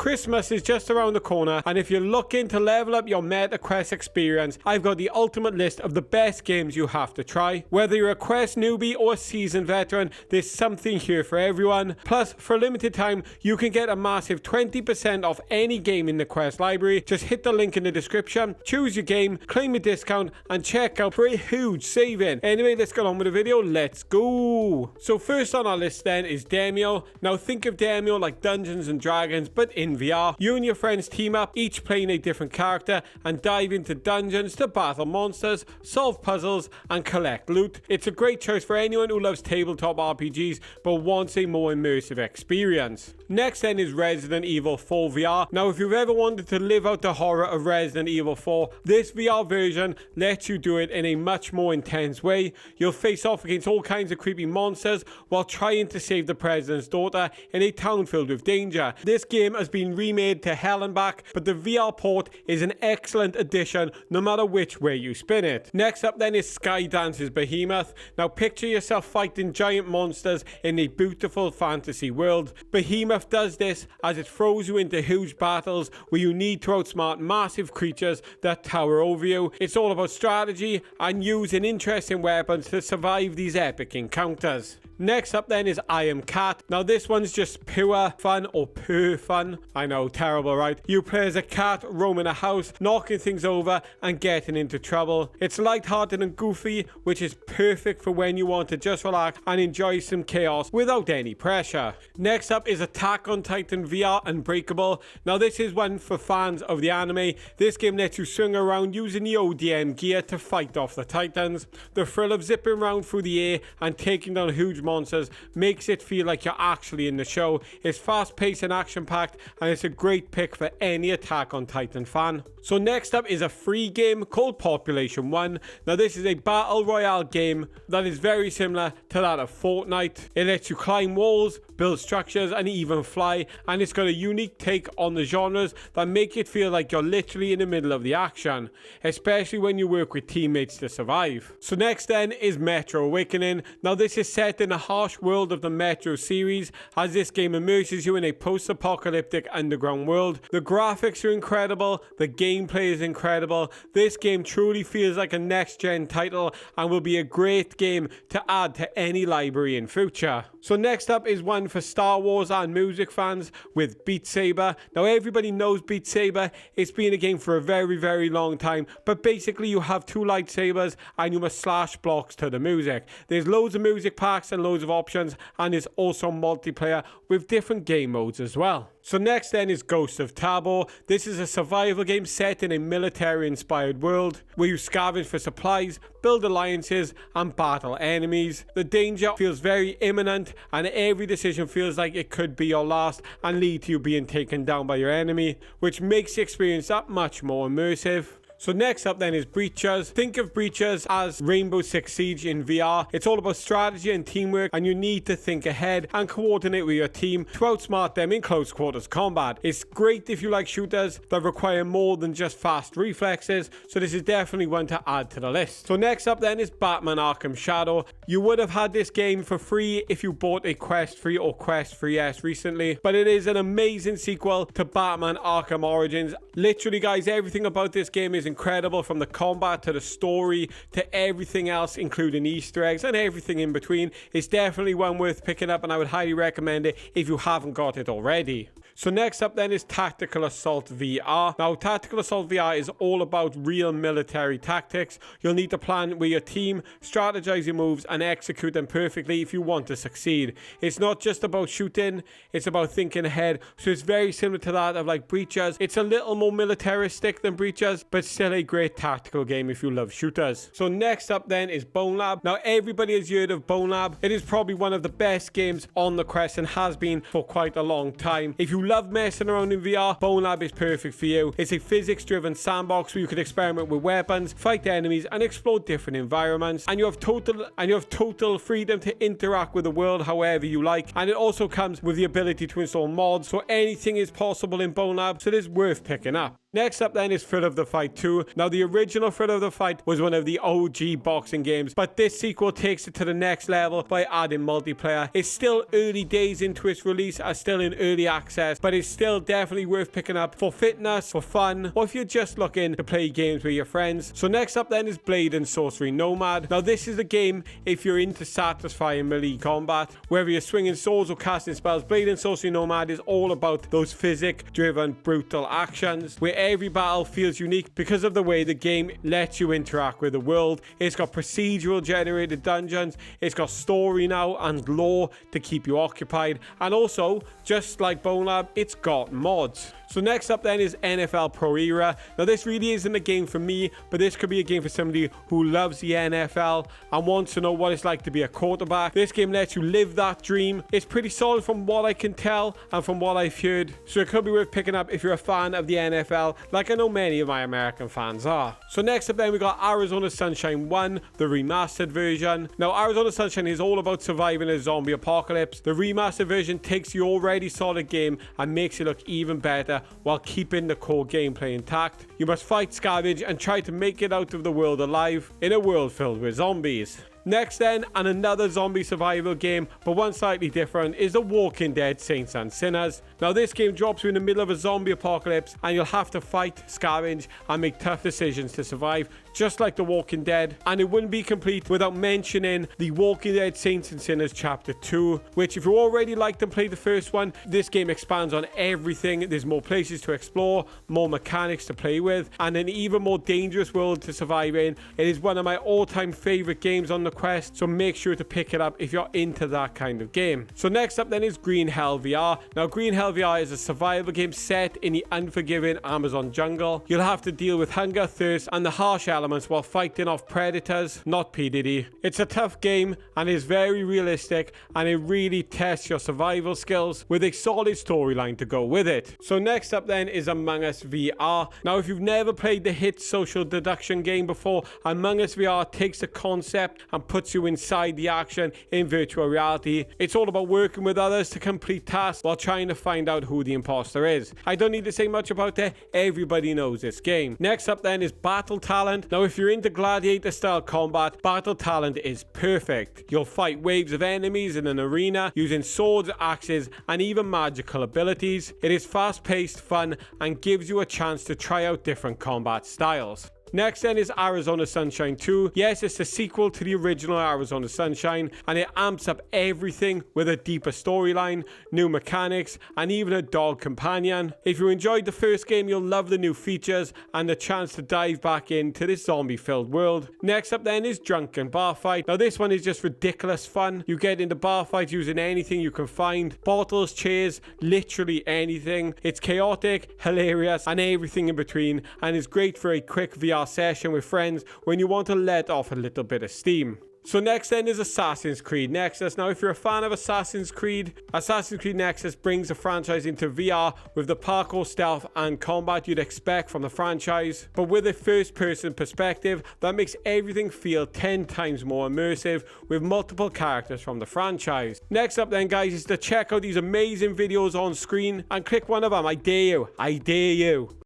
Christmas is just around the corner, and if you're looking to level up your Meta Quest experience, I've got the ultimate list of the best games you have to try. Whether you're a Quest newbie or a seasoned veteran, there's something here for everyone. Plus, for a limited time, you can get a massive 20% off any game in the Quest library. Just hit the link in the description, choose your game, claim a discount, and check out for a huge saving. Anyway, let's get on with the video. Let's go. So first on our list then is Demeo. Now think of Demeo like Dungeons and Dragons, but in VR. You and your friends team up, each playing a different character, and dive into dungeons to battle monsters, solve puzzles, and collect loot. It's a great choice for anyone who loves tabletop RPGs but wants a more immersive experience. Next then is Resident Evil 4 VR. Now if you've ever wanted to live out the horror of Resident Evil 4, this VR version lets you do it in a much more intense way. You'll face off against all kinds of creepy monsters while trying to save the president's daughter in a town filled with danger. This game has been remade to hell and back, but the VR port is an excellent addition no matter which way you spin it. Next up then is Skydance's Behemoth. Now picture yourself fighting giant monsters in a beautiful fantasy world. Behemoth does this as it throws you into huge battles where you need to outsmart massive creatures that tower over you. It's all about strategy and using interesting weapons to survive these epic encounters. Next up then is I Am Cat. Now this one's just pure fun, or pure fun. I know, terrible, right? You play as a cat roaming a house, knocking things over and getting into trouble. It's lighthearted and goofy, which is perfect for when you want to just relax and enjoy some chaos without any pressure. Next up is Attack on Titan VR Unbreakable. Now this is one for fans of the anime. This game lets you swing around using the ODM gear to fight off the Titans. The thrill of zipping around through the air and taking down huge monsters makes it feel like you're actually in the show. It's fast paced and action packed, and it's a great pick for any Attack on Titan fan. So next up is a free game called Population 1. Now this is a battle royale game that is very similar to that of Fortnite. It lets you climb walls, build structures, and even fly, and it's got a unique take on the genres that make it feel like you're literally in the middle of the action, especially when you work with teammates to survive. So next then is Metro Awakening. Now this is set in the harsh world of the Metro series, as this game immerses you in a post-apocalyptic underground world. The graphics are incredible, the gameplay is incredible. This game truly feels like a next-gen title and will be a great game to add to any library in future. So next up is one for Star Wars and music fans with Beat Saber. Now everybody knows Beat Saber. It's been a game for a very long time, but basically you have two lightsabers and you must slash blocks to the music. There's loads of music packs and loads of options, and there's also multiplayer with different game modes as well. So next then is Ghost of Tabor. This is a survival game set in a military-inspired world where you scavenge for supplies, build alliances, and battle enemies. The danger feels very imminent, and every decision feels like it could be your last and lead to you being taken down by your enemy, which makes the experience that much more immersive. So next up then is Breachers. Think of Breachers as Rainbow Six Siege in VR. It's all about strategy and teamwork, and you need to think ahead and coordinate with your team to outsmart them in close quarters combat. It's great if you like shooters that require more than just fast reflexes, so this is definitely one to add to the list. So next up then is Batman Arkham Shadow. You would have had this game for free if you bought a Quest 3 or Quest 3S recently, but it is an amazing sequel to Batman Arkham Origins. Literally guys, everything about this game is incredible, from the combat to the story to everything else, including Easter eggs and everything in between. It's definitely one worth picking up, and I would highly recommend it if you haven't got it already. So next up then is Tactical Assault VR. Now Tactical Assault VR is all about real military tactics. You'll need to plan with your team, strategize your moves, and execute them perfectly if you want to succeed. It's not just about shooting, it's about thinking ahead. So it's very similar to that of like Breachers. It's a little more militaristic than Breachers, but still a great tactical game if you love shooters. So next up then is Bone Lab. Now everybody has heard of Bone Lab. It is probably one of the best games on the Quest and has been for quite a long time. If you love messing around in VR, Bone Lab is perfect for you. It's a physics-driven sandbox where you can experiment with weapons, fight enemies, and explore different environments. And you have total freedom to interact with the world however you like. And it also comes with the ability to install mods, so anything is possible in Bone Lab. So it is worth picking up. Next up then is Thrill of the Fight 2. Now the original Thrill of the Fight was one of the OG boxing games, but this sequel takes it to the next level by adding multiplayer. It's still early days into its release, still in early access, but it's still definitely worth picking up for fitness, for fun, or if you're just looking to play games with your friends. So next up then is Blade and Sorcery Nomad. Now this is a game if you're into satisfying melee combat. Whether you're swinging swords or casting spells, Blade and Sorcery Nomad is all about those physic-driven, brutal actions, where every battle feels unique because of the way the game lets you interact with the world. It's got procedural generated dungeons, it's got story now and lore to keep you occupied, and also, just like Bone Lab, it's got mods. So next up then is NFL Pro Era. Now this really isn't a game for me, but this could be a game for somebody who loves the NFL and wants to know what it's like to be a quarterback. This game lets you live that dream. It's pretty solid from what I can tell and from what I've heard. So it could be worth picking up if you're a fan of the NFL, like I know many of my American fans are. So next up then we got Arizona Sunshine 1, the remastered version. Now Arizona Sunshine is all about surviving a zombie apocalypse. The remastered version takes the already solid game and makes it look even better while keeping the core gameplay intact. You must fight, scavenge, and try to make it out of the world alive in a world filled with zombies. Next then, and another zombie survival game, but one slightly different, is The Walking Dead Saints and Sinners. Now this game drops you in the middle of a zombie apocalypse and you'll have to fight, scavenge, and make tough decisions to survive, just like The Walking Dead. And it wouldn't be complete without mentioning The Walking Dead Saints and Sinners Chapter 2, which if you already liked and played the first one, this game expands on everything. There's more places to explore, more mechanics to play with, and an even more dangerous world to survive in. It is one of my all-time favorite games on the Quest, so make sure to pick it up if you're into that kind of game. So next up then is Greenhill VR. Now Greenhill VR is a survival game set in the unforgiving Amazon jungle. You'll have to deal with hunger, thirst, and the harsh elements while fighting off predators, not P. Diddy. It's a tough game and is very realistic, and it really tests your survival skills with a solid storyline to go with it. So next up then is Among Us VR. Now if you've never played the hit social deduction game before, Among Us VR takes the concept and puts you inside the action in virtual reality. It's all about working with others to complete tasks while trying to find out who the imposter is. I don't need to say much about it, everybody knows this game. Next up then is Battle Talent. Now if you're into gladiator style combat, Battle Talent is perfect. You'll fight waves of enemies in an arena using swords, axes, and even magical abilities. It is fast paced, fun, and gives you a chance to try out different combat styles. Next then is Arizona Sunshine 2. Yes, it's a sequel to the original Arizona Sunshine, and it amps up everything with a deeper storyline, new mechanics, and even a dog companion. If you enjoyed the first game, you'll love the new features and the chance to dive back into this zombie-filled world. Next up then is Drunken Bar Fight. Now this one is just ridiculous fun. You get into bar fights using anything you can find. Bottles, chairs, literally anything. It's chaotic, hilarious, and everything in between, and is great for a quick VR session with friends when you want to let off a little bit of steam. So next then is Assassin's Creed Nexus. Now if you're a fan of Assassin's Creed Nexus brings the franchise into VR with the parkour, stealth, and combat you'd expect from the franchise, but with a first person perspective that makes everything feel 10 times more immersive with multiple characters from the franchise. Next up then guys is to check out these amazing videos on screen and click one of them. I dare you.